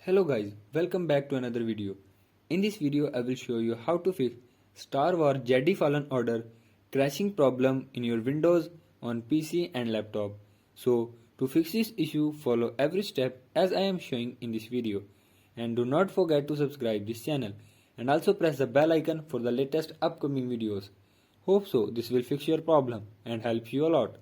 Hello guys, welcome back to another video. In this video I will show you how to fix Star Wars Jedi Fallen Order crashing problem in your Windows on PC and laptop. So to fix this issue, follow every step as I am showing in this video. And do not forget to subscribe this channel and also press the bell icon for the latest upcoming videos. Hope so this will fix your problem and help you a lot.